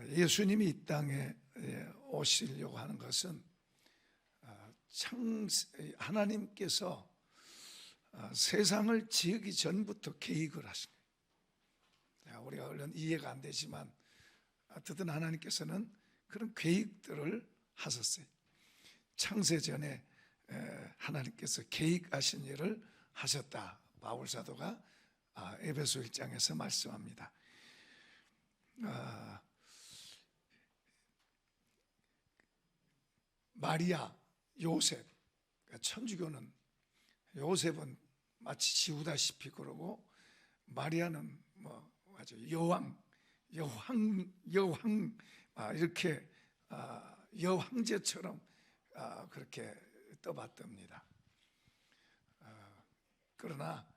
예수님이 이 땅에 오시려고 하는 것은 하나님께서 세상을 지으기 전부터 계획을 하신 거예요. 우리가 얼른 이해가 안 되지만 어쨌든 하나님께서는 그런 계획들을 하셨어요. 창세 전에 하나님께서 계획하신 일을 하셨다. 바울 사도가 에베소 1장에서 말씀합니다. 마리아, 요셉, 천주교는 요셉은 마치 지우다시피 그러고 마리아는 여왕 이렇게 여황제처럼 그렇게 떠받듭니다. 그러나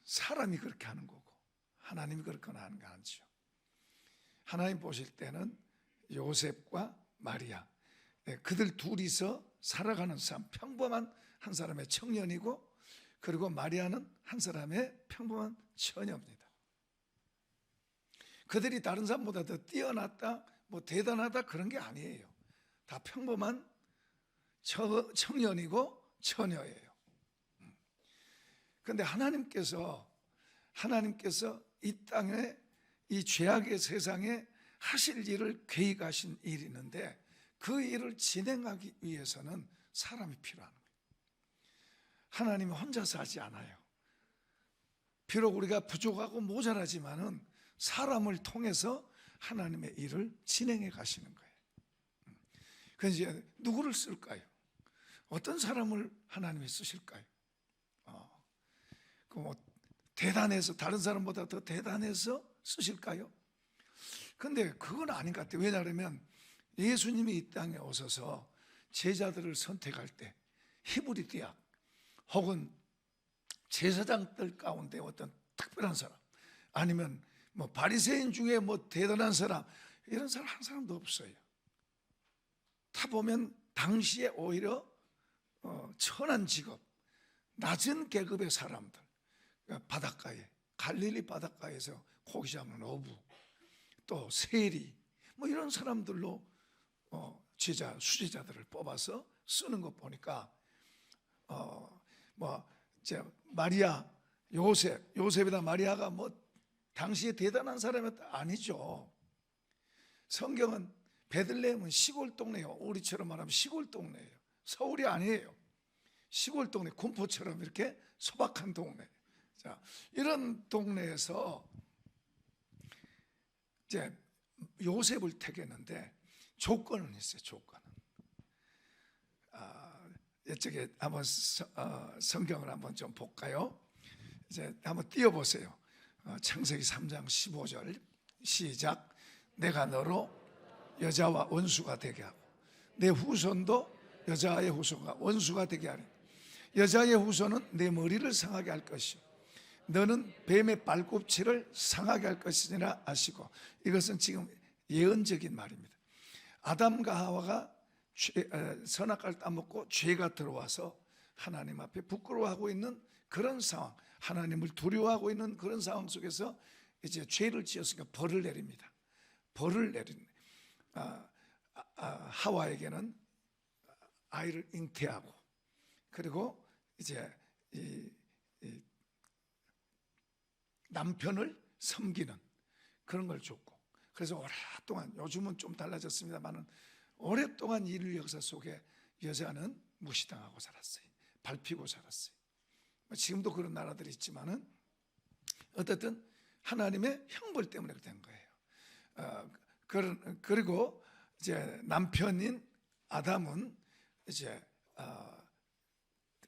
사람이 그렇게 하는 거고 하나님이 그렇게 하는 거 아니죠. 하나님 보실 때는 요셉과 마리아, 그들 둘이서 살아가는 삶, 평범한 한 사람의 청년이고, 그리고 마리아는 한 사람의 평범한 처녀입니다. 그들이 다른 사람보다 더 뛰어났다, 대단하다 그런 게 아니에요. 다 평범한 청년이고 처녀예요. 그런데 하나님께서 이 땅에, 이 죄악의 세상에 하실 일을 계획하신 일이 있는데, 그 일을 진행하기 위해서는 사람이 필요한 거예요. 하나님이 혼자서 하지 않아요. 비록 우리가 부족하고 모자라지만은 사람을 통해서 하나님의 일을 진행해 가시는 거예요. 그래서 이제 누구를 쓸까요? 어떤 사람을 하나님이 쓰실까요? 대단해서, 다른 사람보다 더 대단해서 쓰실까요? 근데 그건 아닌 것 같아요. 왜냐하면 예수님이 이 땅에 오셔서 제자들을 선택할 때 히브리 대학 혹은 제사장들 가운데 어떤 특별한 사람, 아니면 바리새인 중에 대단한 사람, 이런 사람 한 사람도 없어요. 다 보면 당시에 오히려 천한 직업, 낮은 계급의 사람들, 바닷가에, 갈릴리 바닷가에서 고기 잡는 어부, 또 세리, 이런 사람들로 수제자들을 뽑아서 쓰는 것 보니까 마리아, 요셉이나 마리아가 당시에 대단한 사람이 아니죠. 성경은 베들레헴은 시골 동네예요. 우리처럼 말하면 시골 동네예요. 서울이 아니에요. 시골 동네, 군포처럼 이렇게 소박한 동네. 자, 이런 동네에서 이제 요셉을 택했는데 조건은 있어요. 조건은. 이쪽에 한번 성경을 한번 좀 볼까요? 이제 한번 띄워보세요. 창세기 3장 15절 시작. 내가 너로 여자와 원수가 되게 하고 내 후손도 여자의 후손과 원수가 되게 하리. 여자의 후손은 내 머리를 상하게 할 것이요 너는 뱀의 발꿈치를 상하게 할 것이니라 하시고, 이것은 지금 예언적인 말입니다. 아담과 하와가 선악과를 따먹고 죄가 들어와서 하나님 앞에 부끄러워하고 있는 그런 상황, 하나님을 두려워하고 있는 그런 상황 속에서 이제 죄를 지었으니까 벌을 내립니다. 벌을 내린 하와에게는 아이를 잉태하고, 그리고 이제 이 남편을 섬기는 그런 걸 줬고, 그래서 오랫동안, 요즘은 좀 달라졌습니다만 오랫동안 인류 역사 속에 여자는 무시당하고 살았어요. 밟히고 살았어요. 지금도 그런 나라들이 있지만은 어쨌든 하나님의 형벌 때문에 된 거예요. 그리고 이제 남편인 아담은 이제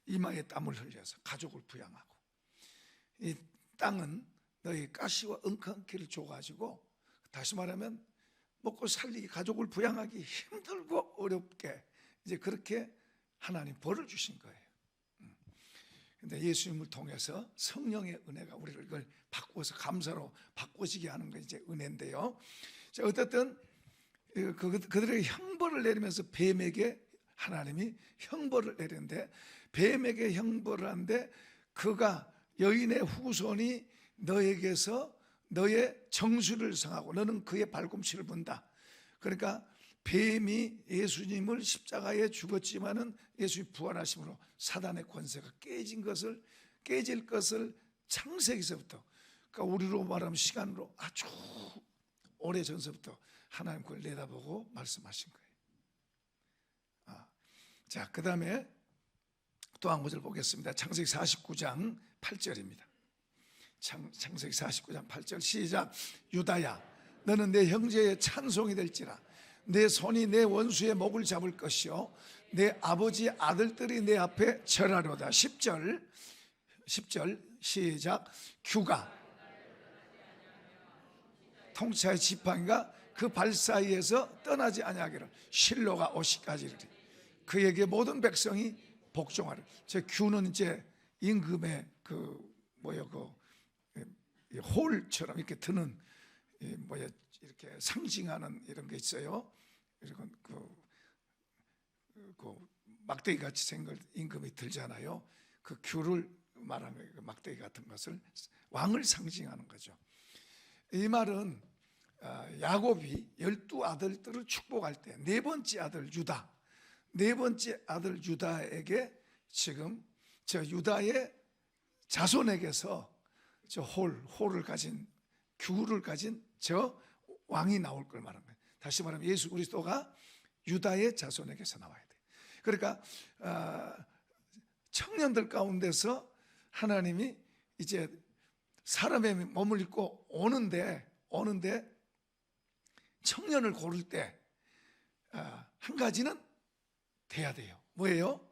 이마에 땀을 흘려서 가족을 부양하고, 이 땅은 너희 가시와 은칸기를 줘가지고, 다시 말하면 먹고 살리기, 가족을 부양하기 힘들고 어렵게 이제 그렇게 하나님 벌을 주신 거예요. 근데 예수님을 통해서 성령의 은혜가 우리를 이걸 바꾸어서 감사로 바꿔지게 하는 게 이제 은혜인데요. 자, 어쨌든 그들에게 형벌을 내리면서 뱀에게 하나님이 형벌을 내렸는데, 뱀에게 형벌을 하는데 그가 여인의 후손이 너에게서 너의 정수를 성하고 너는 그의 발꿈치를 본다. 그러니까 뱀이 예수님을 십자가에 죽었지만은 예수님 부활하심으로 사단의 권세가 깨질 것을 창세기서부터, 그러니까 우리로 말하면 시간으로 아주 오래 전서부터 하나님 그걸 내다보고 말씀하신 거예요. 자, 그 다음에 또 한 구절 보겠습니다. 창세기 49장 8절입니다. 창세기 49장 8절 시작. 유다야, 너는 내 형제의 찬송이 될지라. 내 손이 내 원수의 목을 잡을 것이요 내 아버지 아들들이 내 앞에 절하려다. 10절 시작. 규가 통치의 지팡이가 그 발 사이에서 떠나지 아니하기를 실로가 오시까지 이르리. 그에게 모든 백성이 복종하리라. 제 규는 이제 임금의 홀처럼 이렇게 드는 이렇게 상징하는 이런 게 있어요. 그리고 그 막대기 같이 생긴 임금이 들잖아요. 그 규를 말하면 그 막대기 같은 것을 왕을 상징하는 거죠. 이 말은 야곱이 12아들들을 축복할 때 네 번째 아들 유다에게 지금 저 유다의 자손에게서 저 홀을 가진 규를 가진 저 왕이 나올 걸 말하는 거예요. 다시 말하면 예수 그리스도가 유다의 자손에게서 나와야 돼요. 그러니까 청년들 가운데서 하나님이 이제 사람의 몸을 입고 오는데 청년을 고를 때 한 가지는 돼야 돼요. 뭐예요?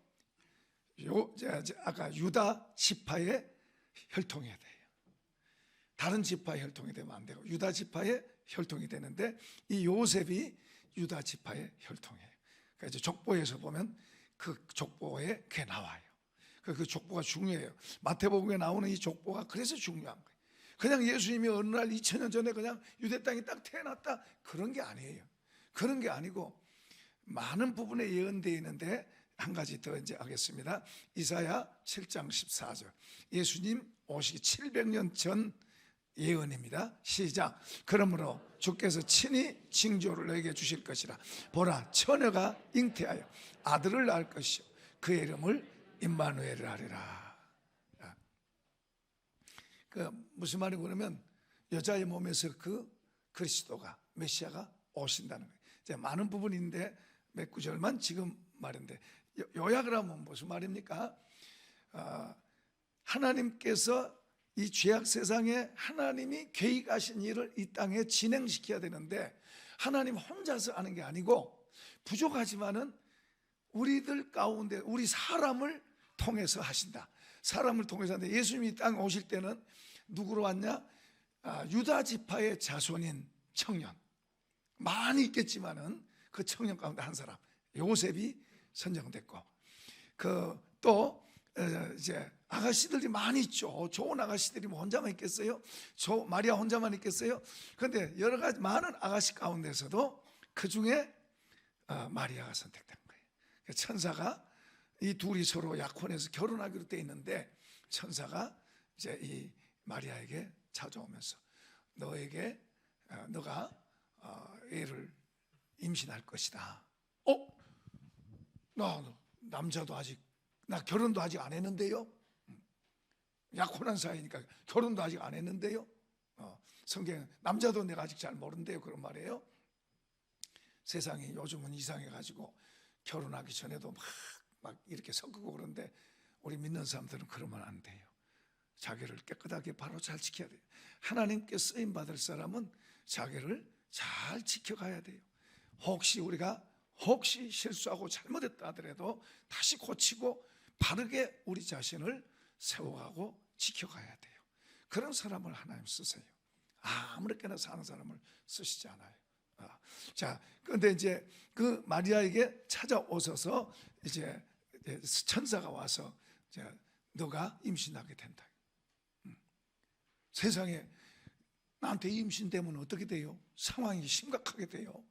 아까 유다 지파의 혈통이어야 돼요. 다른 지파의 혈통이 되면 안 되고 유다 지파의 혈통이 되는데 이 요셉이 유다 지파의 혈통이에요. 그러니까 이제 족보에서 보면 그 족보에 그게 나와요. 그 족보가 중요해요. 마태복음에 나오는 이 족보가 그래서 중요한 거예요. 그냥 예수님이 어느 날 2000년 전에 그냥 유대 땅에 딱 태어났다 그런 게 아니에요. 그런 게 아니고 많은 부분에 예언되어 있는데 한 가지 더 이제 하겠습니다. 이사야 7장 14절. 예수님 오시기 700년 전 예언입니다. 시작. 그러므로 주께서 친히 징조를 너에게 주실 것이라. 보라, 처녀가 잉태하여 아들을 낳을 것이요 그의 이름을 임마누엘을 하리라. 그 무슨 말이고 그러면 여자의 몸에서 그 그리스도가 메시아가 오신다는 거예요. 이제 많은 부분인데 몇 구절만 지금 말인데 요약을 하면 무슨 말입니까? 하나님께서 이 죄악 세상에 하나님이 계획하신 일을 이 땅에 진행시켜야 되는데 하나님 혼자서 하는 게 아니고 부족하지만은 우리들 가운데 우리 사람을 통해서 하신다. 사람을 통해서 하는데 예수님이 이 땅에 오실 때는 누구로 왔냐? 유다 지파의 자손인 청년 많이 있겠지만은 그 청년 가운데 한 사람 요셉이 선정됐고 또 이제 아가씨들이 많이 있죠. 좋은 아가씨들이 뭐 혼자만 있겠어요? 마리아 혼자만 있겠어요? 그런데 여러 가지 많은 아가씨 가운데서도 그 중에 마리아가 선택된 거예요. 천사가 이 둘이 서로 약혼해서 결혼하기로 돼 있는데 천사가 이제 이 마리아에게 찾아오면서 너가 애를 임신할 것이다. 나 결혼도 아직 안 했는데요. 약혼한 사이니까 결혼도 아직 안 했는데요. 성경 남자도 내가 아직 잘 모른대요. 그런 말이에요. 세상이 요즘은 이상해가지고 결혼하기 전에도 막 이렇게 섞고 그런데 우리 믿는 사람들은 그러면 안 돼요. 자기를 깨끗하게 바로 잘 지켜야 돼요. 하나님께 쓰임 받을 사람은 자기를 잘 지켜가야 돼요. 우리가 실수하고 잘못했다 하더라도 다시 고치고 바르게 우리 자신을 세워가고 지켜가야 돼요. 그런 사람을 하나님 쓰세요. 아무렇게나 사는 사람을 쓰시지 않아요. 자, 그런데 이제 그 마리아에게 찾아오셔서 이제 천사가 와서 이제 너가 임신하게 된다. 세상에 나한테 임신되면 어떻게 돼요? 상황이 심각하게 돼요.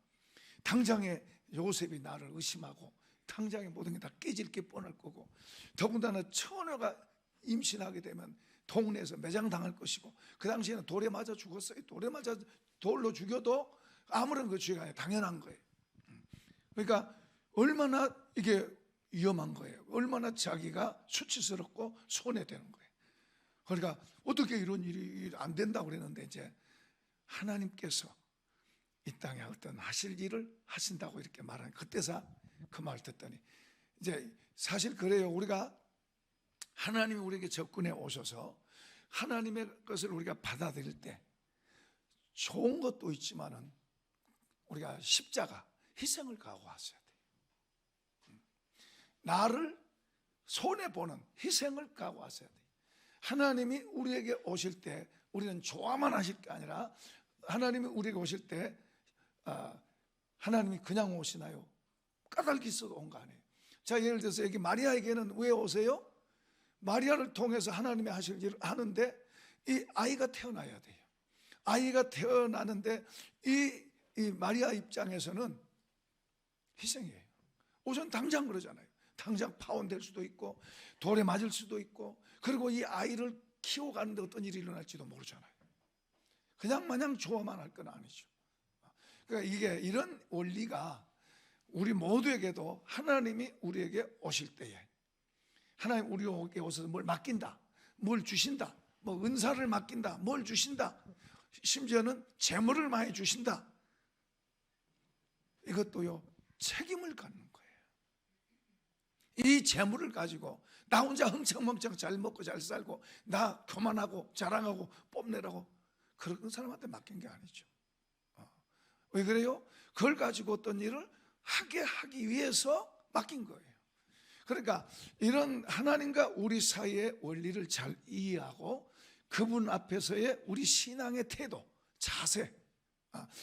당장에 요셉이 나를 의심하고 당장에 모든 게 다 깨질 게 뻔할 거고 더군다나 처녀가 임신하게 되면 동네에서 매장당할 것이고, 그 당시에는 돌에 맞아 죽었어요. 돌에 맞아 돌로 죽여도 아무런 그 죄가 아니라 당연한 거예요. 그러니까 얼마나 이게 위험한 거예요. 얼마나 자기가 수치스럽고 손해되는 거예요. 그러니까 어떻게 이런 일이 안 된다고 그랬는데, 이제 하나님께서 이 땅에 어떤 하실 일을 하신다고 이렇게 말하는, 그때서 그 말 듣더니, 이제 사실 그래요. 우리가 하나님이 우리에게 접근해 오셔서 하나님의 것을 우리가 받아들일 때 좋은 것도 있지만은 우리가 십자가, 희생을 각오하셔야 돼요. 나를 손해보는 희생을 각오하셔야 돼요. 하나님이 우리에게 오실 때 우리는 좋아만 하실 게 아니라, 하나님이 우리에게 오실 때 하나님이 그냥 오시나요? 까닭이 있어도 온 거 아니에요. 자, 예를 들어서 여기 마리아에게는 왜 오세요? 마리아를 통해서 하나님이 하실 일을 하는데, 이 아이가 태어나야 돼요. 아이가 태어나는데 이 마리아 입장에서는 희생이에요. 우선 당장 그러잖아요. 당장 파혼될 수도 있고 돌에 맞을 수도 있고, 그리고 이 아이를 키워가는데 어떤 일이 일어날지도 모르잖아요. 그냥 마냥 좋아만 할 건 아니죠. 그러니까 이게 이런 원리가 우리 모두에게도 하나님이 우리에게 오실 때에, 하나님 우리에게 오셔서 뭘 맡긴다, 뭘 주신다, 뭐 은사를 맡긴다, 뭘 주신다, 심지어는 재물을 많이 주신다, 이것도요 책임을 갖는 거예요. 이 재물을 가지고 나 혼자 흥청망청 잘 먹고 잘 살고 나 교만하고 자랑하고 뽐내라고 그런 사람한테 맡긴 게 아니죠. 왜 그래요? 그걸 가지고 어떤 일을 하기 위해서 맡긴 거예요. 그러니까 이런 하나님과 우리 사이의 원리를 잘 이해하고 그분 앞에서의 우리 신앙의 태도, 자세,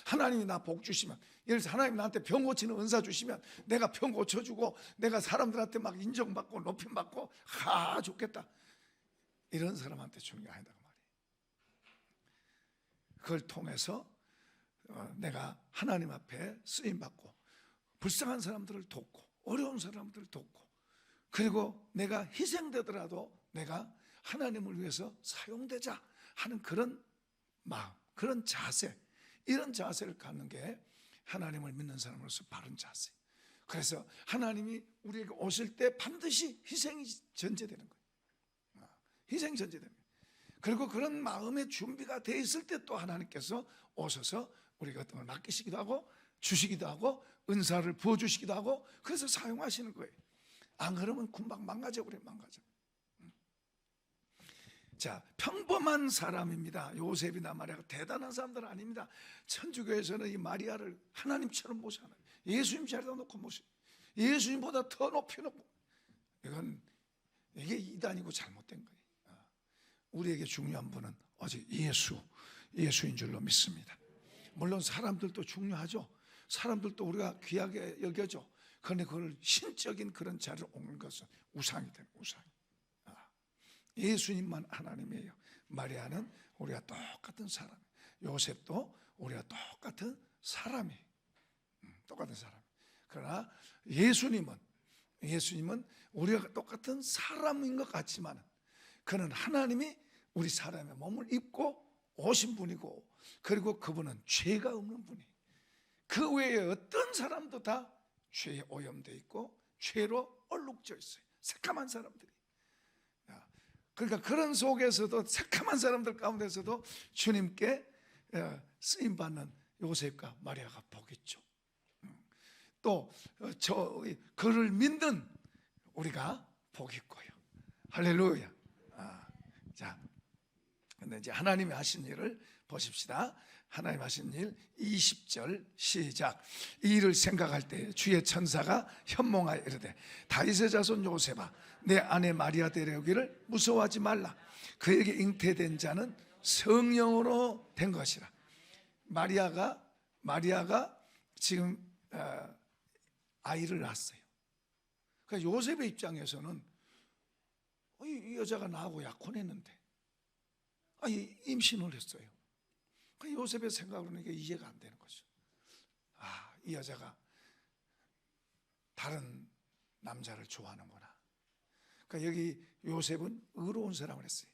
하나님이 나 복 주시면, 예를 들어서 하나님 나한테 병 고치는 은사 주시면 내가 병 고쳐주고 내가 사람들한테 막 인정받고 높임받고 좋겠다, 이런 사람한테 주는 게 아니다 그 말이에요. 그걸 통해서 내가 하나님 앞에 쓰임받고 불쌍한 사람들을 돕고 어려운 사람들을 돕고, 그리고 내가 희생되더라도 내가 하나님을 위해서 사용되자 하는 그런 마음, 그런 자세, 이런 자세를 갖는 게 하나님을 믿는 사람으로서 바른 자세. 그래서 하나님이 우리에게 오실 때 반드시 희생이 전제되는 거예요. 희생이 전제되는 거예요. 그리고 그런 마음의 준비가 돼 있을 때 또 하나님께서 오셔서 우리가 어떤 걸 맡기시기도 하고 주시기도 하고 은사를 부어주시기도 하고, 그래서 사용하시는 거예요. 안 그러면 금방 망가져 버려요. 망가져. 자, 평범한 사람입니다. 요셉이나 마리아가 대단한 사람들은 아닙니다. 천주교에서는 이 마리아를 하나님처럼 모시잖아요. 예수님 자리에다 놓고 모시, 예수님보다 더 높이 놓고, 이게 이단이고 잘못된 거예요. 우리에게 중요한 분은 오직 예수인 줄로 믿습니다. 물론 사람들도 중요하죠. 사람들도 우리가 귀하게 여겨져. 그런데 그걸 신적인 그런 자리로 옮는 것은 우상이 되는, 우상. 예수님만 하나님이에요. 마리아는 우리가 똑같은 사람, 요셉도 우리가 똑같은 사람이, 똑같은 사람. 그러나 예수님은 우리가 똑같은 사람인 것 같지만 그는 하나님이 우리 사람의 몸을 입고 오신 분이고, 그리고 그분은 죄가 없는 분이, 그 외에 어떤 사람도 다 죄에 오염되어 있고 죄로 얼룩져 있어요. 새카만 사람들이. 그러니까 그런 속에서도, 새카만 사람들 가운데서도 주님께 쓰임받는 요셉과 마리아가 복 있죠. 또 그를 믿는 우리가 복 있고요. 할렐루야. 자, 근데 이제 하나님이 하신 일을 보십시다. 하나님 하신 일 20절 시작. 이 일을 생각할 때 주의 천사가 현몽하여 이르되 다윗의 자손 요셉아, 내 아내 마리아 데려오기를 무서워하지 말라. 그에게 잉태된 자는 성령으로 된 것이라. 마리아가 지금 아이를 낳았어요. 그러니까 요셉의 입장에서는 이 여자가 나하고 약혼했는데 임신을 했어요. 그 요셉의 생각으로는 이게 이해가 안 되는 거죠. 이 여자가 다른 남자를 좋아하는구나. 그러니까 여기 요셉은 의로운 사람을 했어요.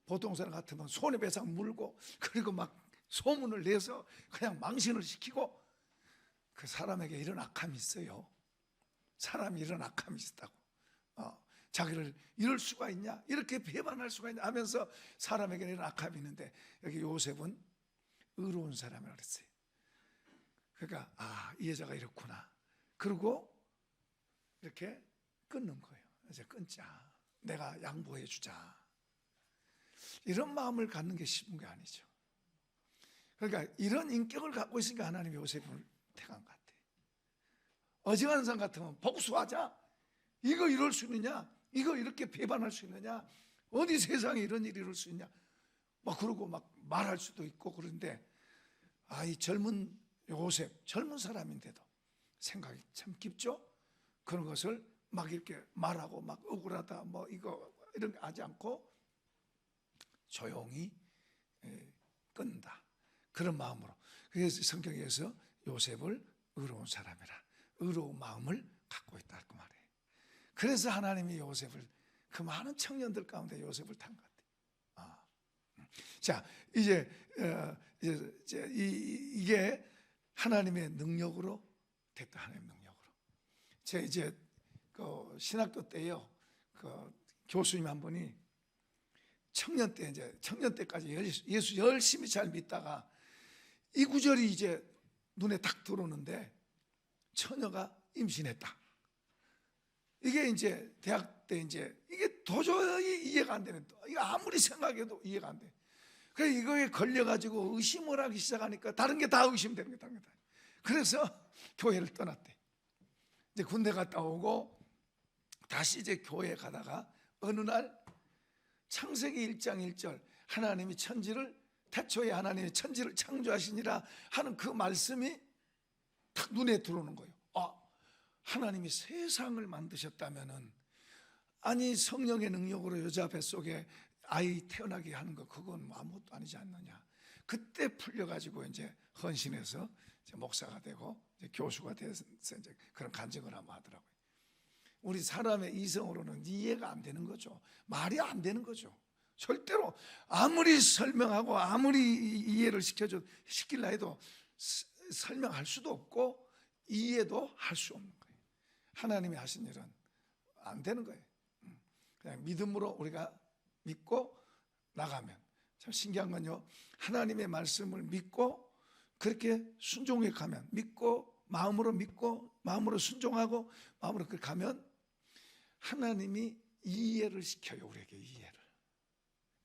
보통 사람 같으면 손해배상 물고 그리고 막 소문을 내서 그냥 망신을 시키고, 그 사람에게 이런 악함이 있어요. 사람이 이런 악함이 있다고. 자기를 이럴 수가 있냐, 이렇게 배반할 수가 있냐 하면서 사람에게 이런 악함이 있는데, 여기 요셉은 의로운 사람이라고 그랬어요. 그러니까 이 여자가 이렇구나. 그리고 이렇게 끊는 거예요. 이제 끊자, 내가 양보해 주자. 이런 마음을 갖는 게 쉬운 게 아니죠. 그러니까 이런 인격을 갖고 있으니까 하나님이 요셉을 택한 것 같아요. 어지간한 사람 같으면 복수하자, 이거 이럴 수 있느냐, 이거 이렇게 배반할 수 있느냐, 어디 세상에 이런 일이 이럴 수 있냐, 막 그러고 막 말할 수도 있고. 그런데 이 젊은 요셉, 젊은 사람인데도 생각이 참 깊죠. 그런 것을 막 이렇게 말하고 막 억울하다 뭐 이거 이런 거 하지 않고 조용히 끊는다, 그런 마음으로. 그래서 성경에서 요셉을 의로운 사람이라, 의로운 마음을 갖고 있다 그 말이에요. 그래서 하나님이 요셉을, 그 많은 청년들 가운데 요셉을 탄 것 같아요. 자, 이제 이게 하나님의 능력으로 됐다. 하나님의 능력으로. 제가 이제 그 신학교 때요, 그 교수님 한 분이 청년 때까지 예수 열심히 잘 믿다가 이 구절이 이제 눈에 딱 들어오는데, 처녀가 임신했다. 이게 이제 대학 때 이제 이게 도저히 이해가 안 되는, 이거 아무리 생각해도 이해가 안 돼. 그래서 이거에 걸려가지고 의심을 하기 시작하니까 다른 게 다 의심되는 게 다른 게 다. 그래서 교회를 떠났대. 이제 군대 갔다 오고 다시 이제 교회에 가다가 어느 날 창세기 1장 1절 하나님이 천지를, 태초에 하나님이 천지를 창조하시니라 하는 그 말씀이 딱 눈에 들어오는 거예요. 하나님이 세상을 만드셨다면은, 아니 성령의 능력으로 여자 뱃속에 아이 태어나게 하는 거, 그건 뭐 아무것도 아니지 않느냐. 그때 풀려가지고 이제 헌신해서 이제 목사가 되고 이제 교수가 돼서 이제 그런 간증을 한번 하더라고요. 우리 사람의 이성으로는 이해가 안 되는 거죠. 말이 안 되는 거죠. 절대로 아무리 설명하고 아무리 이해를 시킬라 해도 설명할 수도 없고 이해도 할 수 없는 거예요. 하나님이 하신 일은 안 되는 거예요. 그냥 믿음으로 우리가 믿고 나가면, 참 신기한 건요, 하나님의 말씀을 믿고 그렇게 순종해 가면, 믿고 마음으로 순종하고 마음으로 그렇게 가면 하나님이 이해를 시켜요. 우리에게 이해를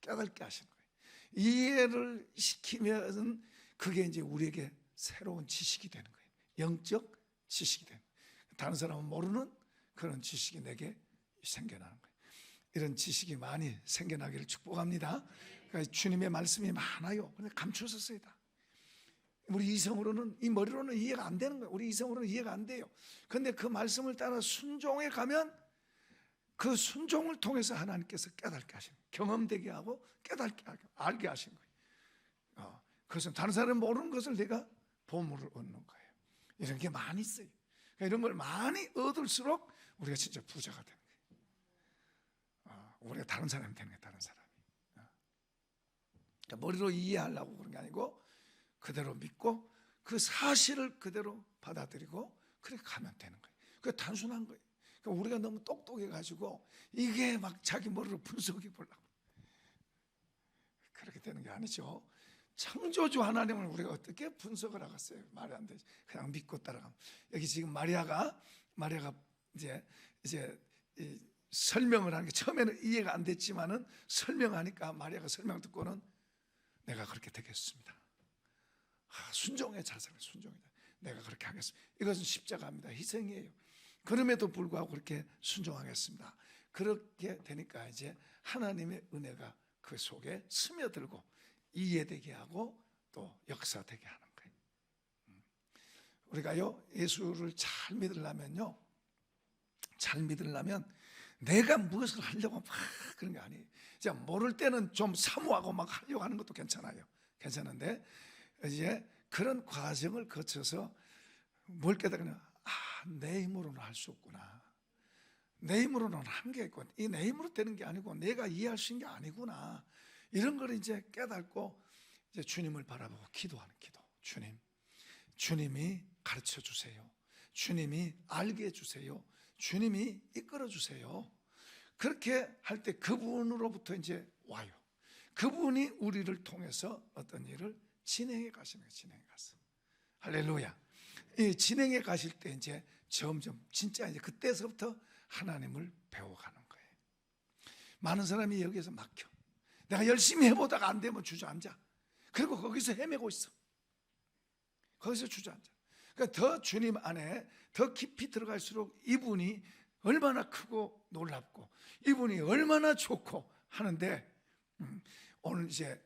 깨닫게 하시는 거예요. 이해를 시키면 그게 이제 우리에게 새로운 지식이 되는 거예요. 영적 지식이 되는 거예요. 다른 사람은 모르는 그런 지식이 내게 생겨나는 거예요. 이런 지식이 많이 생겨나기를 축복합니다. 그러니까 주님의 말씀이 많아요. 그런데 감추었어요 다. 우리 이성으로는, 이 머리로는 이해가 안 되는 거예요. 우리 이성으로는 이해가 안 돼요. 그런데 그 말씀을 따라 순종해 가면 그 순종을 통해서 하나님께서 깨닫게 하시는 거예요. 경험되게 하고 깨닫게 하고 알게 하신 거예요. 그것은 다른 사람은 모르는 것을 내가 보물을 얻는 거예요. 이런 게 많이 있어요. 그러니까 이런 걸 많이 얻을수록 우리가 진짜 부자가 되는 거예요. 우리가 다른 사람이 되는 거예요. 다른 사람이. 그러니까 머리로 이해하려고 그런 게 아니고 그대로 믿고 그 사실을 그대로 받아들이고 그렇게 가면 되는 거예요. 그게 단순한 거예요. 그러니까 우리가 너무 똑똑해가지고 이게 막 자기 머리로 분석해 보려고 그렇게 되는 게 아니죠. 창조주 하나님을 우리가 어떻게 분석을 하겠어요? 말이 안 되지. 그냥 믿고 따라가면. 여기 지금 마리아가 이제 설명을 하는 게 처음에는 이해가 안 됐지만은 설명하니까 마리아가 설명 듣고는 내가 그렇게 되겠습니다. 순종에 자세를 순종해. 내가 그렇게 하겠습니다. 이것은 십자가입니다. 희생이에요. 그럼에도 불구하고 그렇게 순종하겠습니다. 그렇게 되니까 이제 하나님의 은혜가 그 속에 스며들고 이해되게 하고 또 역사되게 하는 거예요. 우리가요, 예수를 잘 믿으려면요, 잘 믿으려면 내가 무엇을 하려고 막 그런 게 아니에요. 이제 모를 때는 좀 사모하고 막 하려고 하는 것도 괜찮아요. 괜찮은데 이제 그런 과정을 거쳐서 뭘 깨달으냐, 내 힘으로는 할 수 없구나. 내 힘으로는 한계가 있고 이 내 힘으로 되는 게 아니고 내가 이해할 수 있는 게 아니구나. 이런 걸 이제 깨닫고 이제 주님을 바라보고 기도하는 기도. 주님이 가르쳐 주세요. 주님이 알게 해주세요. 주님이 이끌어 주세요. 그렇게 할 때 그분으로부터 이제 와요. 그분이 우리를 통해서 어떤 일을 진행해 가시는 거예요. 진행해 가서. 할렐루야. 이 진행해 가실 때 이제 점점 진짜 이제 그때서부터 하나님을 배워가는 거예요. 많은 사람이 여기에서 막혀. 내가 열심히 해보다가 안 되면 주저앉아. 그리고 거기서 헤매고 있어. 거기서 주저앉아. 그러니까 더 주님 안에 더 깊이 들어갈수록 이분이 얼마나 크고 놀랍고 이분이 얼마나 좋고 하는데, 오늘 이제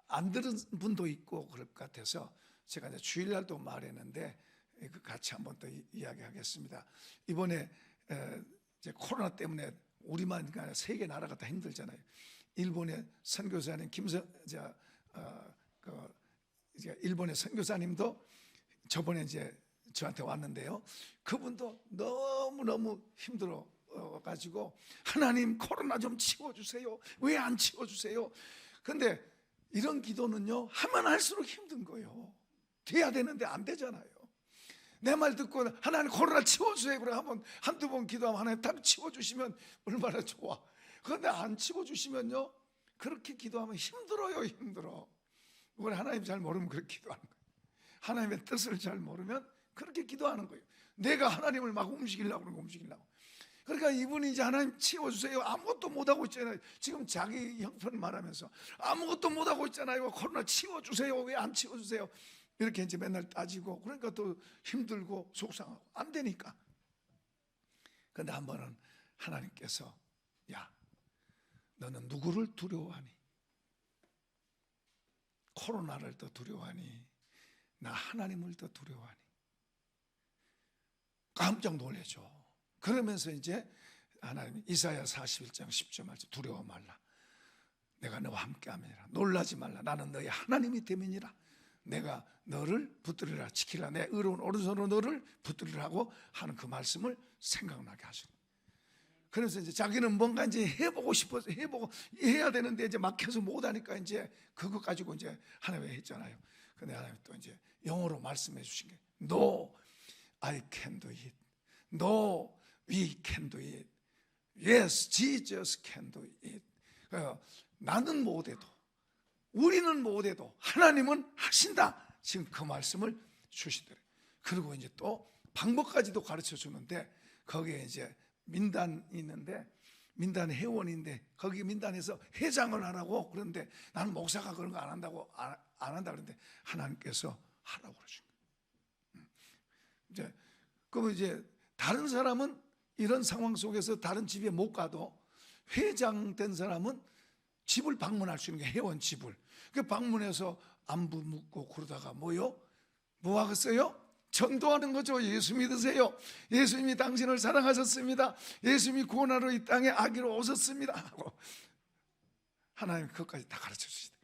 안 들은 분도 있고 그럴 것 같아서 제가 이제 주일날도 말했는데 같이 한번 더 이야기하겠습니다. 이번에 이제 코로나 때문에 우리만 아니라 세계 나라가 다 힘들잖아요. 일본의 선교사님 일본의 선교사님도 저번에 이제 저한테 왔는데요. 그분도 너무너무 힘들어 가지고 하나님 코로나 좀 치워주세요. 왜 안 치워주세요? 근데 이런 기도는요 하면 할수록 힘든 거예요. 돼야 되는데 안 되잖아요. 내 말 듣고 하나님 코로나 치워주세요 그래 한번 한두 번 기도하면 하나님 딱 치워주시면 얼마나 좋아. 그런데 안 치워주시면요 그렇게 기도하면 힘들어요. 힘들어. 그걸 하나님 잘 모르면 그렇게 기도하는 거예요. 하나님의 뜻을 잘 모르면 그렇게 기도하는 거예요. 내가 하나님을 막 움직이려고 그러는 거 움직이려고. 그러니까 이분이 이제 하나님 치워주세요. 아무것도 못하고 있잖아요. 지금 자기 형편 말하면서 아무것도 못하고 있잖아요. 코로나 치워주세요. 왜 안 치워주세요? 이렇게 이제 맨날 따지고 그러니까 또 힘들고 속상하고 안 되니까. 그런데 한 번은 하나님께서 야, 너는 누구를 두려워하니? 코로나를 더 두려워하니? 나 하나님을 더 두려워하니? 깜짝 놀라죠. 그러면서 이제 하나님 이사야 41장 10절 말씀 두려워 말라. 내가 너와 함께함이니라. 놀라지 말라. 나는 너의 하나님이 됨이니라. 내가 너를 붙들으라 지키라. 내 의로운 오른손으로 너를 붙들으라고 하는 그 말씀을 생각나게 하시는. 그래서 이제 자기는 뭔가 이제 해보고 싶어서 해보고 해야 되는데 이제 막혀서 못하니까 이제 그거 가지고 이제 하나님이 했잖아요. 근데 하나님 또 이제 영어로 말씀해 주신 게 No, I can do it. No, we can do it. Yes, Jesus can do it. 나는 못해도 우리는 못해도 하나님은 하신다. 지금 그 말씀을 주시더래요. 그리고 이제 또 방법까지도 가르쳐 주는데 거기에 이제 민단이 있는데 민단 회원인데 거기 민단에서 회장을 하라고 그러는데 나는 목사가 그런 거 안 한다고 안 한다 그러는데 하나님께서 하라고 그러신 거예요. 이제 그러면 이제 다른 사람은 이런 상황 속에서 다른 집에 못 가도 회장 된 사람은 집을 방문할 수 있는 게 회원 집을. 그 방문해서 안부 묻고 그러다가 뭐요? 뭐 하겠어요? 전도하는 거죠. 예수 믿으세요. 예수님이 당신을 사랑하셨습니다. 예수님이 구원하러 이 땅에 아기로 오셨습니다 하고 하나님 그것까지 다 가르쳐 주시대.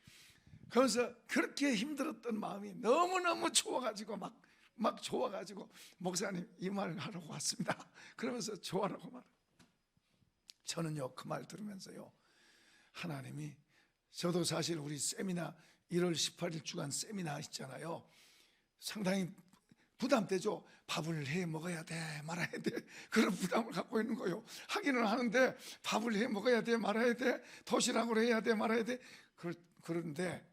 그래서 그렇게 힘들었던 마음이 너무너무 좋아가지고 막 좋아가지고 목사님 이 말 하라고 왔습니다. 그러면서 좋아라고 말. 저는요 그 말 들으면서요 하나님이 저도 사실 우리 세미나 1월 18일 주간 세미나 있잖아요. 상당히 부담되죠. 밥을 해 먹어야 돼 말아야 돼 그런 부담을 갖고 있는 거예요. 하기는 하는데 밥을 해 먹어야 돼 말아야 돼 도시락으로 해야 돼 말아야 돼 그런데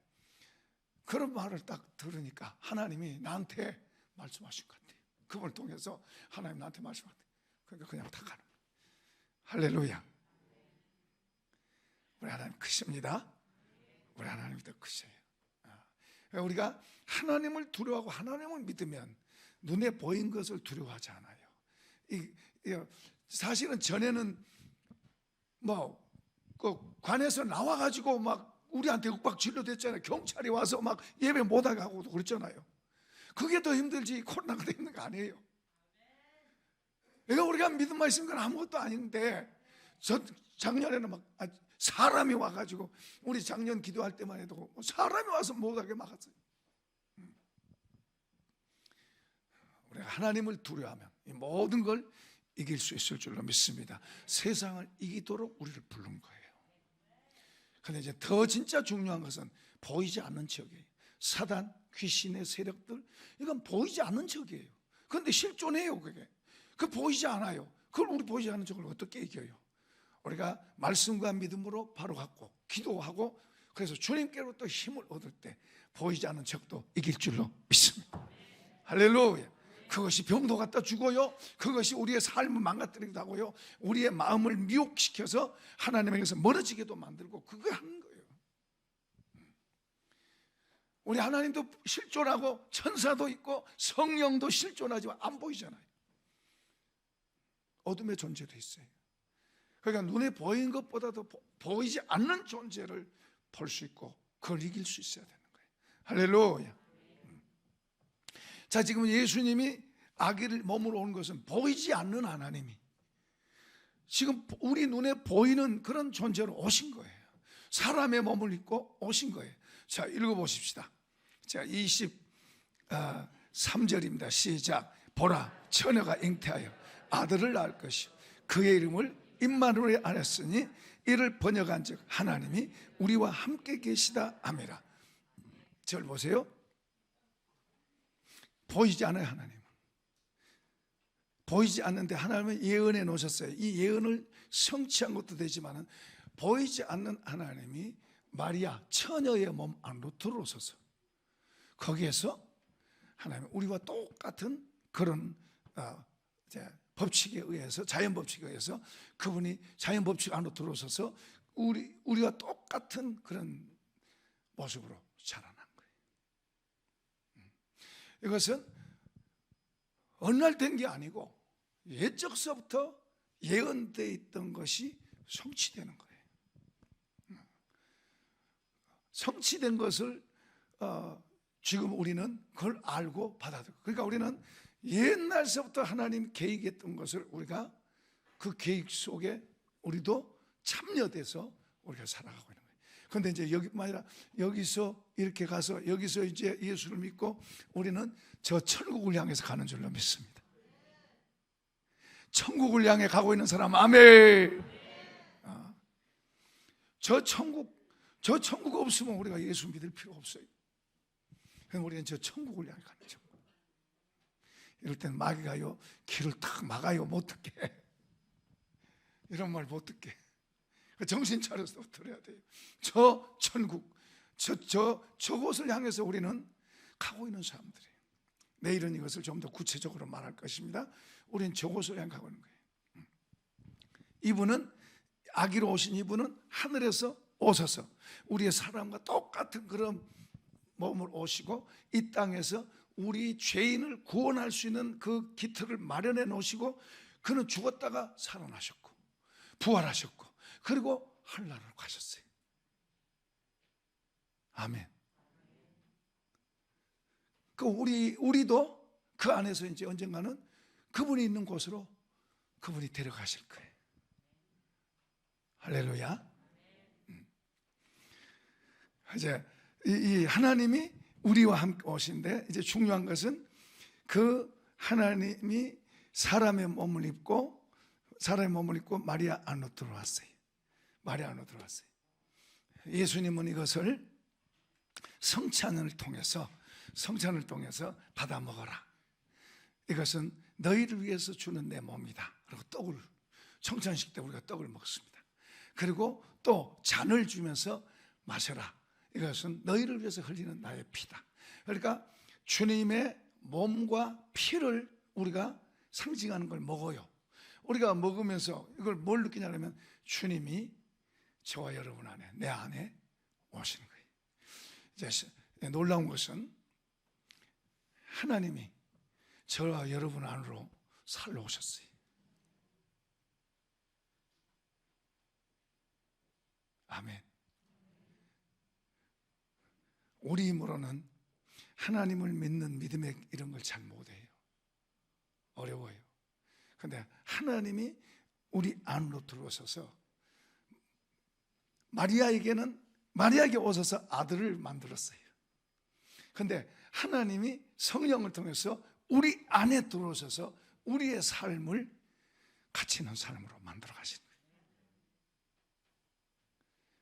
그런 말을 딱 들으니까 하나님이 나한테 말씀하신 것 같아요. 그걸 통해서 하나님 나한테 말씀하신 것 같아요. 그러니까 그냥 다 가는 거예요. 할렐루야. 우리 하나님 크십니다. 우리 하나님이 더 크셔요. 우리가 하나님을 두려워하고 하나님을 믿으면 눈에 보인 것을 두려워하지 않아요. 사실은 전에는 그 관에서 나와가지고 막 우리한테 윽박 진료됐잖아요. 경찰이 와서 막 예배 못하게 하고 그랬잖아요. 그게 더 힘들지 코로나가 더 힘든 거 아니에요. 그러니까 우리가 믿음만 있으면 건 아무것도 아닌데 작년에는 막 사람이 와가지고 우리 작년 기도할 때만 해도 사람이 와서 못하게 막았어요. 우리가 하나님을 두려워하면 이 모든 걸 이길 수 있을 줄로 믿습니다. 세상을 이기도록 우리를 부른 거예요. 근데 이제 더 진짜 중요한 것은 보이지 않는 적이에요. 사단, 귀신의 세력들, 이건 보이지 않는 적이에요. 그런데 실존해요. 그게 그 보이지 않아요. 그걸 우리 보이지 않는 적을 어떻게 이겨요? 우리가 말씀과 믿음으로 바로 갖고 기도하고, 그래서 주님께로부터 힘을 얻을 때 보이지 않는 적도 이길 줄로 믿습니다. 할렐루야. 그것이 병도 갖다 주고요, 그것이 우리의 삶을 망가뜨리기도 하고요, 우리의 마음을 미혹시켜서 하나님에게서 멀어지게도 만들고, 그걸 하는 거예요. 우리 하나님도 실존하고 천사도 있고 성령도 실존하지만 안 보이잖아요. 어둠의 존재도 있어요. 그러니까 눈에 보이는 것보다도 보이지 않는 존재를 볼 수 있고 그걸 이길 수 있어야 되는 거예요. 할렐루야. 자, 지금 예수님이 아기를 몸으로 온 것은 보이지 않는 하나님이 지금 우리 눈에 보이는 그런 존재로 오신 거예요. 사람의 몸을 입고 오신 거예요. 자, 읽어보십시다. 자, 23절입니다. 시작. 보라, 처녀가 잉태하여 아들을 낳을 것이요 그의 이름을 임마누엘 하였으니 이를 번역한즉 하나님이 우리와 함께 계시다 하미라. 저를 보세요. 보이지 않아요. 하나님은 보이지 않는데 하나님은 예언해 놓으셨어요. 이 예언을 성취한 것도 되지만 보이지 않는 하나님이 마리아 처녀의 몸 안으로 들어오셔서 거기에서 하나님 우리와 똑같은 그런 법칙에 의해서, 자연 법칙에 의해서 그분이 자연 법칙 안으로 들어오셔서 우리와 똑같은 그런 모습으로 자라난 거예요. 이것은 어느 날 된 게 아니고 옛적서부터 예언되어 있던 것이 성취되는 거예요. 성취된 것을 지금 우리는 그걸 알고 받아들고, 그러니까 우리는 옛날서부터 하나님 계획했던 것을 우리가 그 계획 속에 우리도 참여돼서 우리가 살아가고 있는 거예요. 그런데 이제 여기뿐만 아니라 여기서 이렇게 가서 여기서 이제 예수를 믿고 우리는 저 천국을 향해서 가는 줄로 믿습니다. 천국을 향해 가고 있는 사람 아멘. 저 천국 없으면 우리가 예수 믿을 필요가 없어요. 그럼 우리는 저 천국을 향해 가는 죠. 이럴 땐 마귀가요 길을 탁 막아요. 못 듣게. 이런 말 못 듣게. 정신 차려서 들어야 돼요. 저 천국, 저곳을 향해서 우리는 가고 있는 사람들이에요. 내일은 이것을 좀 더 구체적으로 말할 것입니다. 우리는 저곳을 향해 가고 있는 거예요. 이분은, 아기로 오신 이분은 하늘에서 오셔서 우리의 사람과 똑같은 그런 몸을 오시고 이 땅에서 우리 죄인을 구원할 수 있는 그 기틀을 마련해 놓으시고, 그는 죽었다가 살아나셨고 부활하셨고 그리고 하늘나라로 가셨어요. 아멘. 그 우리도 그 안에서 이제 언젠가는 그분이 있는 곳으로 그분이 데려가실 거예요. 할렐루야. 이제 이 하나님이 우리와 함께 오신데, 이제 중요한 것은 그 하나님이 사람의 몸을 입고 마리아 안으로 들어왔어요. 마리아 안으로 들어왔어요. 예수님은 이것을 성찬을 통해서 받아 먹어라. 이것은 너희를 위해서 주는 내 몸이다. 그리고 떡을, 성찬식 때 우리가 떡을 먹습니다. 그리고 또 잔을 주면서 마셔라. 이것은 너희를 위해서 흘리는 나의 피다. 그러니까 주님의 몸과 피를 우리가 상징하는 걸 먹어요. 우리가 먹으면서 이걸 뭘 느끼냐면 주님이 저와 여러분 안에, 내 안에 오시는 거예요. 이제 놀라운 것은 하나님이 저와 여러분 안으로 살러 오셨어요. 아멘. 우리 힘으로는 하나님을 믿는 믿음의 이런 걸 잘 못해요. 어려워요. 그런데 하나님이 우리 안으로 들어오셔서 마리아에게 오셔서 아들을 만들었어요. 그런데 하나님이 성령을 통해서 우리 안에 들어오셔서 우리의 삶을 가치 있는 삶으로 만들어 가시는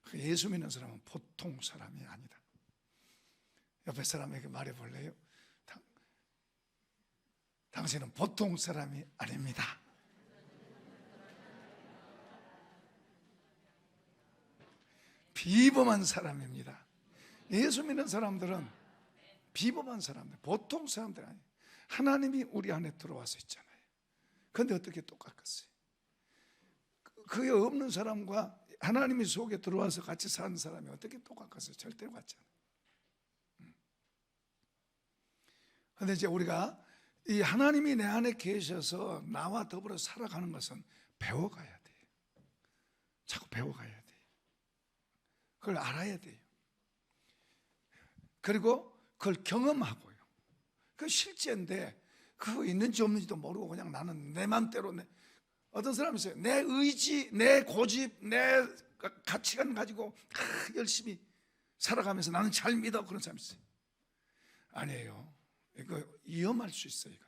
거예요. 예수 믿는 사람은 보통 사람이 아니다. 옆에 사람에게 말해 볼래요? 당신은 보통 사람이 아닙니다. 비범한 사람입니다. 예수 믿는 사람들은 비범한 사람들, 보통 사람들 아니에요. 하나님이 우리 안에 들어와서 있잖아요. 그런데 어떻게 똑같겠어요? 그게 없는 사람과 하나님이 속에 들어와서 같이 사는 사람이 어떻게 똑같겠어요? 절대로 같지 않아요. 그런데 이제 우리가 이 하나님이 내 안에 계셔서 나와 더불어 살아가는 것은 배워가야 돼요. 자꾸 배워가야 돼요. 그걸 알아야 돼요. 그리고 그걸 경험하고요. 그 실제인데 그거 있는지 없는지도 모르고 그냥 나는 내 맘대로 어떤 사람이 있어요. 내 의지, 내 고집, 내 가치관 가지고 열심히 살아가면서 나는 잘 믿어 그런 사람이 있어요. 아니에요. 이거 위험할 수 있어요. 이건.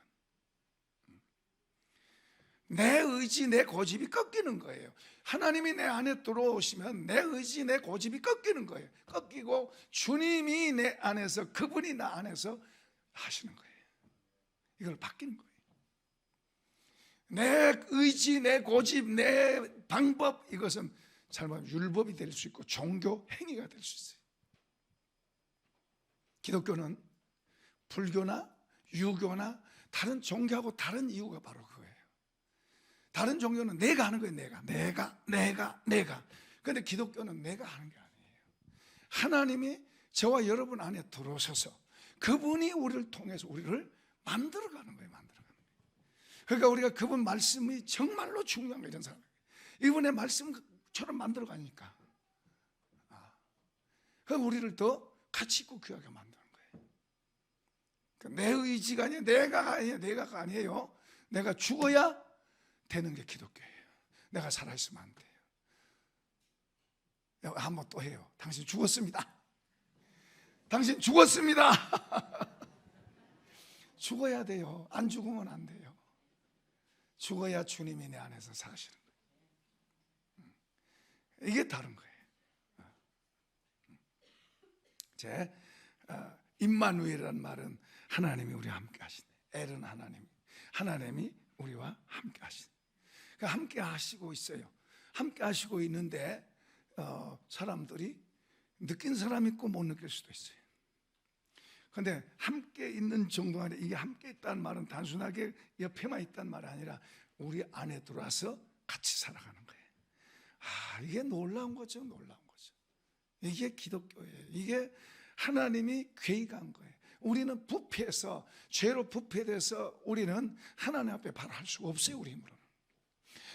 내 의지, 내 고집이 꺾이는 거예요. 하나님이 내 안에 들어오시면 내 의지, 내 고집이 꺾이는 거예요. 꺾이고 주님이 내 안에서, 그분이 나 안에서 하시는 거예요. 이걸 바뀌는 거예요. 내 의지, 내 고집, 내 방법, 이것은 잘못하면 율법이 될 수 있고 종교 행위가 될 수 있어요. 기독교는 불교나 유교나 다른 종교하고 다른 이유가 바로 그거예요. 다른 종교는 내가 하는 거예요. 내가. 그런데 기독교는 내가 하는 게 아니에요. 하나님이 저와 여러분 안에 들어오셔서 그분이 우리를 통해서 우리를 만들어가는 거예요. 그러니까 우리가 그분 말씀이 정말로 중요한 거예요. 이런 사람. 이분의 말씀처럼 만들어가니까 그럼 우리를 더 가치 있고 귀하게 만드는 거예요. 내 의지가 아니에요. 내가가 아니에요. 내가 죽어야 되는 게 기독교예요. 내가 살아있으면 안 돼요. 한번 또 해요. 당신 죽었습니다. 당신 죽었습니다. 죽어야 돼요. 안 죽으면 안 돼요. 죽어야 주님이 내 안에서 사시는 거예요. 이게 다른 거예요. 제 임마누엘이라는 말은 하나님이 우리와 함께 하시네. 엘은 하나님이 우리와 함께 하시네. 그러니까 함께 하시고 있어요. 함께 하시고 있는데 사람들이 느낀 사람이 있고 못 느낄 수도 있어요. 그런데 함께 있는 정도가 아니라 이게 함께 있다는 말은 단순하게 옆에만 있다는 말이 아니라 우리 안에 들어와서 같이 살아가는 거예요. 이게 놀라운 거죠. 이게 기독교예요. 이게 하나님이 계획한 거예요. 우리는 부패해서, 죄로 부패돼서 우리는 하나님 앞에 바로 할 수가 없어요. 우리 힘으로는.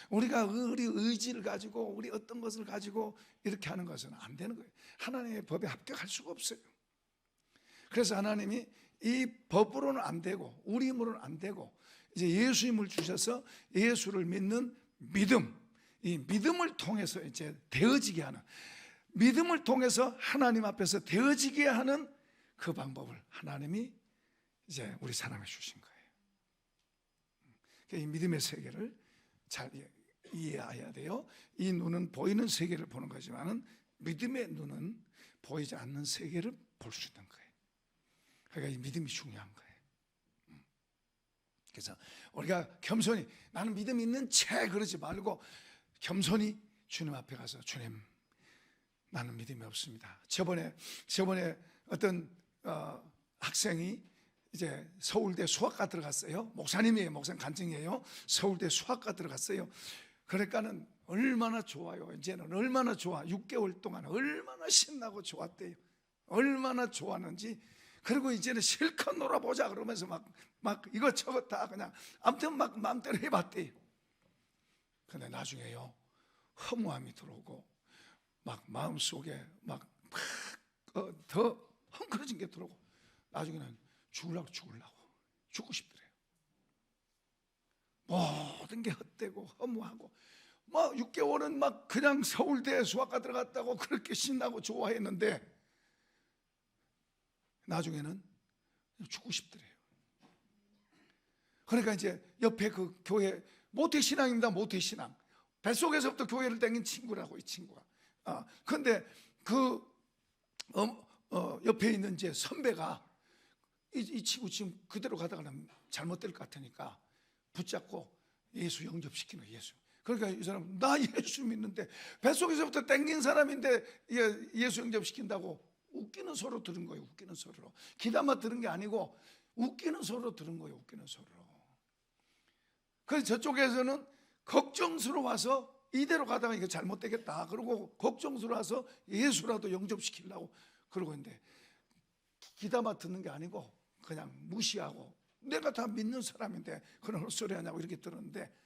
우리가 우리 의지를 가지고 우리 어떤 것을 가지고 이렇게 하는 것은 안 되는 거예요. 하나님의 법에 합격할 수가 없어요. 그래서 하나님이 이 법으로는 안 되고 우리 힘으로는 안 되고 이제 예수 힘을 주셔서 예수를 믿는 믿음, 이 믿음을 통해서 이제 되어지게 하는, 믿음을 통해서 하나님 앞에서 되어지게 하는 그 방법을 하나님이 이제 우리 사람에 주신 거예요. 이 믿음의 세계를 잘 이해해야 돼요. 이 눈은 보이는 세계를 보는 거지만은 믿음의 눈은 보이지 않는 세계를 볼 수 있는 거예요. 그러니까 이 믿음이 중요한 거예요. 그래서 우리가 겸손히, 나는 믿음이 있는 채 그러지 말고 겸손히 주님 앞에 가서, 주님, 나는 믿음이 없습니다. 저번에 어떤 학생이 이제 서울대 수학과 들어갔어요. 목사님이에요. 목사님 간증이에요. 서울대 수학과 들어갔어요. 그러니까는 얼마나 좋아요. 이제는 얼마나 좋아. 6개월 동안 얼마나 신나고 좋았대요. 얼마나 좋았는지. 그리고 이제는 실컷 놀아보자 그러면서 막 이것저것 다 그냥 아무튼 막 마음대로 해봤대요. 근데 나중에요, 허무함이 들어오고 막 마음속에 막 더 헝클어진 게 들어오고 나중에는 죽고 싶더래요. 모든 게 헛되고 허무하고 막 6개월은 막 그냥 서울대 수학과 들어갔다고 그렇게 신나고 좋아했는데 나중에는 죽고 싶더래요. 그러니까 이제 옆에 그 교회 모태신앙입니다. 모태신앙. 뱃속에서부터 교회를 다닌 친구라고, 이 친구가. 그런데 그 옆에 있는 이제 선배가 이 친구 지금 그대로 가다가는 잘못될 것 같으니까 붙잡고 예수 영접시키는 거예요. 예수. 그러니까 이 사람, 나 예수 믿는데, 뱃속에서부터 땡긴 사람인데 예수 영접시킨다고 웃기는 소로 들은 거예요. 웃기는 소리로. 기담아 들은 게 아니고 웃기는 소리로 들은 거예요. 웃기는 소리로. 그래서 저쪽에서는 걱정스러워서 이대로 가다가 이거 잘못되겠다 그러고 걱정스러워서 예수라도 영접시키려고 그러고 있는데, 기담아 듣는 게 아니고 그냥 무시하고, 내가 다 믿는 사람인데 그런 헛소리 하냐고 이렇게 들었는데,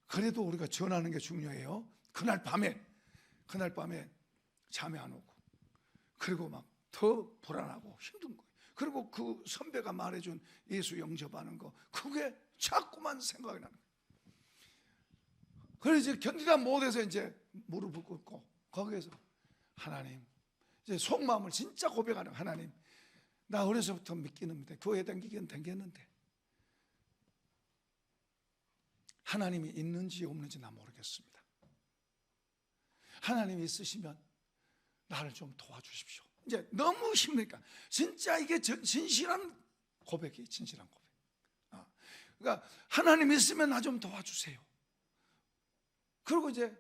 그래도 우리가 전하는 게 중요해요. 그날 밤에 잠이 안 오고, 그리고 막 더 불안하고 힘든 거예요. 그리고 그 선배가 말해준 예수 영접하는 거, 그게 자꾸만 생각이 나는 거예요. 그래서 이제 견디다 못해서 이제 무릎을 꿇고 거기에서 하나님, 이제 속마음을 진짜 고백하는, 하나님, 나 어려서부터 믿기는데 교회 다니긴 다녔는데 하나님이 있는지 없는지 나 모르겠습니다. 하나님이 있으시면 나를 좀 도와주십시오. 이제 너무 힘드니까 진짜 이게 진실한 고백이에요. 진실한 고백. 그러니까 하나님 있으면 나 좀 도와주세요. 그리고 이제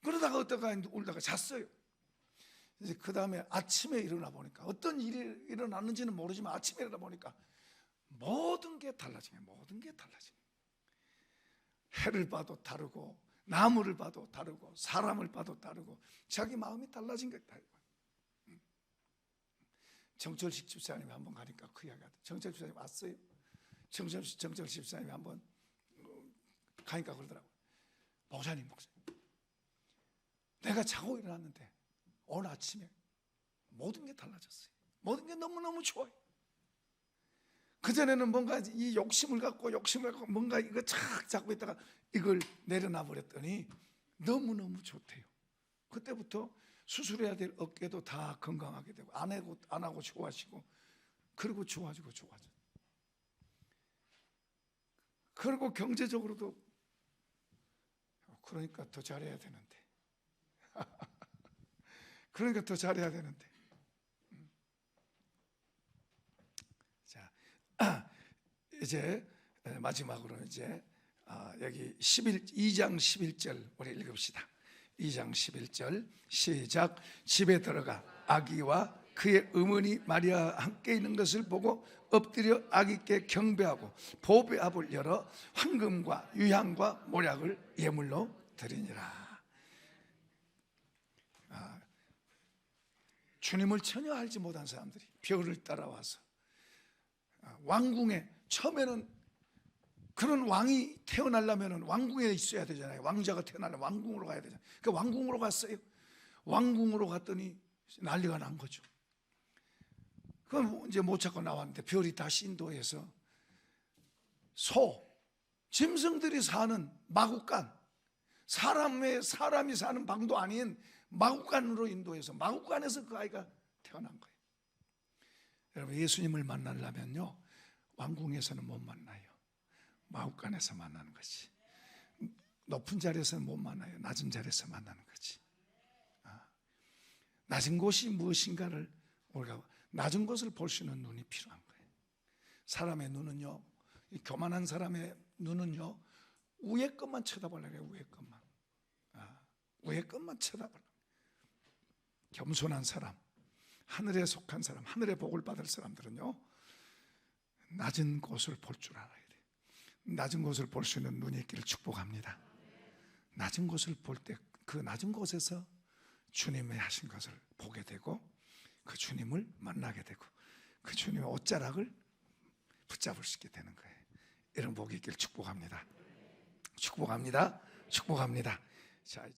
그러다가 어떠가 울다가 잤어요. 이제 그 다음에 아침에 일어나 보니까, 어떤 일이 일어났는지는 모르지만 아침에 일어나 보니까 모든 게 달라진 거예요. 모든 게 달라진 거예요. 해를 봐도 다르고, 나무를 봐도 다르고, 사람을 봐도 다르고, 자기 마음이 달라진 거예요. 정철식 집사님이 한번 가니까 그 이야기 하더라고요. 정철식 집사님 왔어요. 정철식 집사님이 한번 가니까 그러더라고요. 목사님, 내가 자고 일어났는데 오늘 아침에 모든 게 달라졌어요. 모든 게 너무너무 좋아요. 그전에는 뭔가 이 욕심을 갖고 뭔가 이거 착 잡고 있다가 이걸 내려놔 버렸더니 너무너무 좋대요. 그때부터 수술해야 될 어깨도 다 건강하게 되고, 안 하고 좋아지고, 그리고 좋아지고. 그리고 경제적으로도, 그러니까 더 잘해야 되는데 그러니까 더 잘해야 되는데. 자, 이제 마지막으로 이제 여기 2장 11절 우리 읽읍시다. 2장 11절 시작. 집에 들어가 아기와 그의 어머니 마리아 함께 있는 것을 보고 엎드려 아기께 경배하고 보배압을 열어 황금과 유향과 모략을 예물로 드리니라. 주님을 전혀 알지 못한 사람들이 별을 따라와서 왕궁에, 처음에는 그런 왕이 태어나려면 왕궁에 있어야 되잖아요. 왕자가 태어나려면 왕궁으로 가야 되잖아요. 그 왕궁으로 갔어요. 왕궁으로 갔더니 난리가 난 거죠. 그럼 이제 못 찾고 나왔는데, 별이 다시 인도해서 짐승들이 사는 마구간, 사람이 사는 방도 아닌 마구간으로 인도해서, 마구간에서 그 아이가 태어난 거예요. 여러분, 예수님을 만나려면요, 왕궁에서는 못 만나요. 마구간에서 만나는 거지. 높은 자리에서는 못 만나요. 낮은 자리에서 만나는 거지. 낮은 곳이 무엇인가를 우리가, 낮은 것을 볼 수 있는 눈이 필요한 거예요. 사람의 눈은요, 교만한 사람의 눈은요, 위의 것만 쳐다보려고 해요. 위의 것만 쳐다보려고. 겸손한 사람, 하늘에 속한 사람, 하늘의 복을 받을 사람들은요, 낮은 곳을 볼 줄 알아야 돼요. 낮은 곳을 볼 수 있는 눈이 있기를 축복합니다. 낮은 곳을 볼 때 그 낮은 곳에서 주님이 하신 것을 보게 되고, 그 주님을 만나게 되고, 그 주님의 옷자락을 붙잡을 수 있게 되는 거예요. 이런 복이 있기를 축복합니다. 축복합니다. 자,